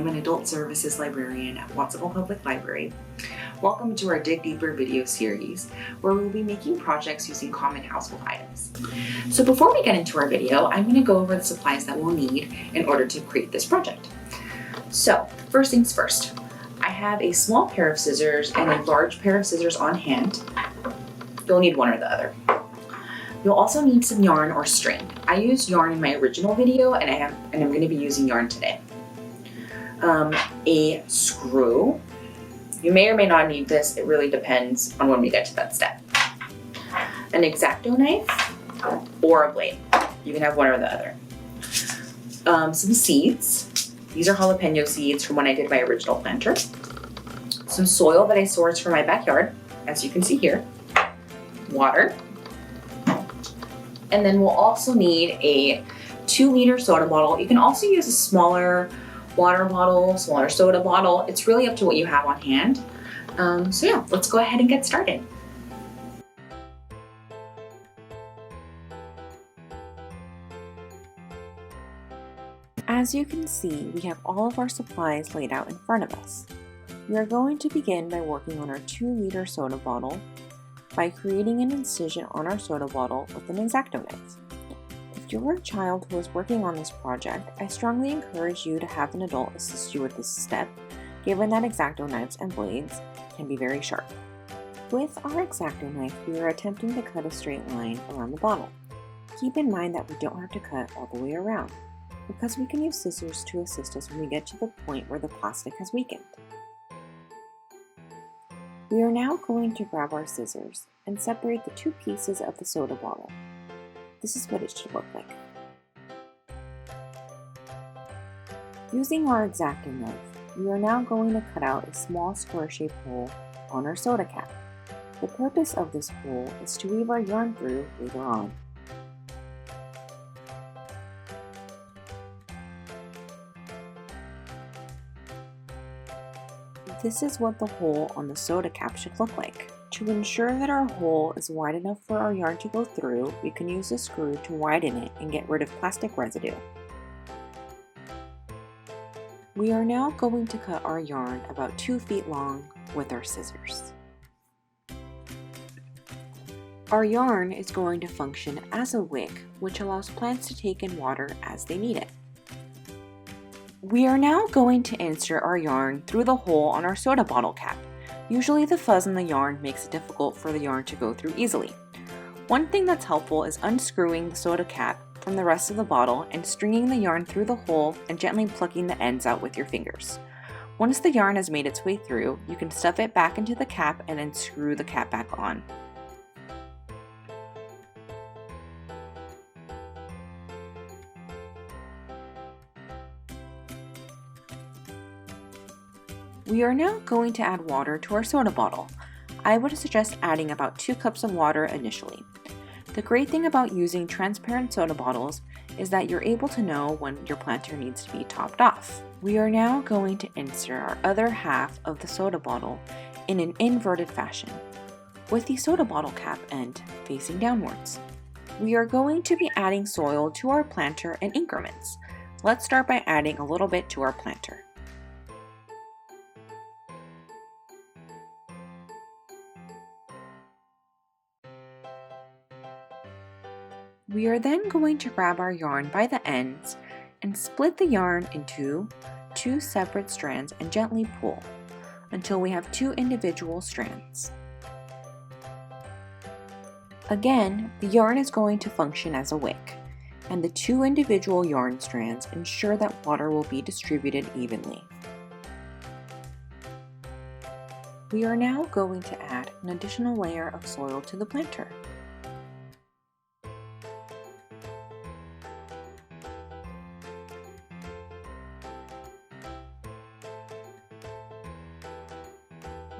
I'm an adult services librarian at Watsonville Public Library. Welcome to our Dig Deeper video series, where we'll be making projects using common household items. So before we get into our video, I'm going to go over the supplies that we'll need in order to create this project. So first things first, I have a small pair of scissors and a large pair of scissors on hand. You'll need one or the other. You'll also need some yarn or string. I used yarn in my original video and I'm going to be using yarn today. A screw. You may or may not need this. It really depends on when we get to that step. An X-Acto knife or a blade. You can have one or the other. Some seeds. These are jalapeno seeds from when I did my original planter. Some soil that I sourced from my backyard, as you can see here. Water. And then we'll also need a 2-liter soda bottle. You can also use a smaller water bottle, smaller soda bottle. It's really up to what you have on hand. So yeah, let's go ahead and get started. As you can see, we have all of our supplies laid out in front of us. We are going to begin by working on our 2-liter soda bottle by creating an incision on our soda bottle with an X-Acto knife. If you're a child who is working on this project, I strongly encourage you to have an adult assist you with this step, given that X-Acto knives and blades can be very sharp. With our X-Acto knife, we are attempting to cut a straight line around the bottle. Keep in mind that we don't have to cut all the way around, because we can use scissors to assist us when we get to the point where the plastic has weakened. We are now going to grab our scissors and separate the 2 pieces of the soda bottle. This is what it should look like. Using our X-Acto knife, we are now going to cut out a small square-shaped hole on our soda cap. The purpose of this hole is to weave our yarn through later on. This is what the hole on the soda cap should look like. To ensure that our hole is wide enough for our yarn to go through, we can use a screw to widen it and get rid of plastic residue. We are now going to cut our yarn about 2 feet long with our scissors. Our yarn is going to function as a wick, which allows plants to take in water as they need it. We are now going to insert our yarn through the hole on our soda bottle cap. Usually the fuzz in the yarn makes it difficult for the yarn to go through easily. One thing that's helpful is unscrewing the soda cap from the rest of the bottle and stringing the yarn through the hole and gently plucking the ends out with your fingers. Once the yarn has made its way through, you can stuff it back into the cap and then screw the cap back on. We are now going to add water to our soda bottle. I would suggest adding about 2 cups of water initially. The great thing about using transparent soda bottles is that you're able to know when your planter needs to be topped off. We are now going to insert our other half of the soda bottle in an inverted fashion, with the soda bottle cap end facing downwards. We are going to be adding soil to our planter in increments. Let's start by adding a little bit to our planter. We are then going to grab our yarn by the ends and split the yarn into 2 separate strands and gently pull until we have 2 individual strands. Again, the yarn is going to function as a wick, and the 2 individual yarn strands ensure that water will be distributed evenly. We are now going to add an additional layer of soil to the planter.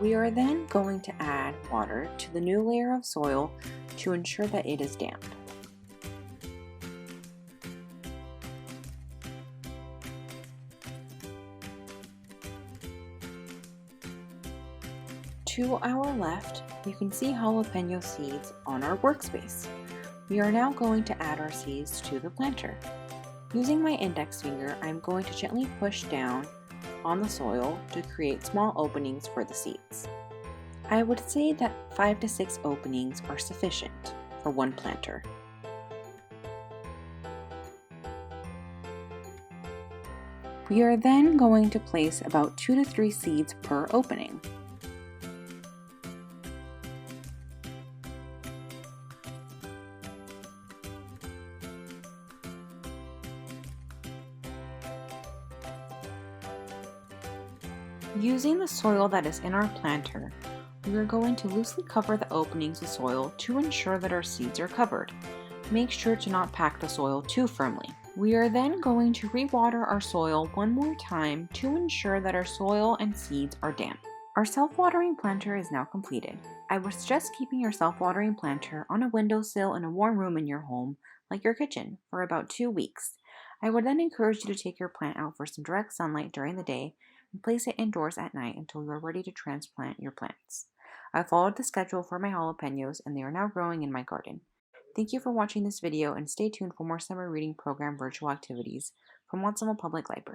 We are then going to add water to the new layer of soil to ensure that it is damp. To our left, you can see jalapeno seeds on our workspace. We are now going to add our seeds to the planter. Using my index finger, I'm going to gently push down on the soil to create small openings for the seeds. I would say that 5 to 6 openings are sufficient for one planter. We are then going to place about 2 to 3 seeds per opening. Using the soil that is in our planter, we are going to loosely cover the openings with soil to ensure that our seeds are covered. Make sure to not pack the soil too firmly. We are then going to re-water our soil one more time to ensure that our soil and seeds are damp. Our self-watering planter is now completed. I would suggest keeping your self-watering planter on a windowsill in a warm room in your home, like your kitchen, for about 2 weeks. I would then encourage you to take your plant out for some direct sunlight during the day and place it indoors at night until you are ready to transplant your plants. I followed the schedule for my jalapenos and they are now growing in my garden. Thank you for watching this video and stay tuned for more summer reading program virtual activities from Watsonville Public Library.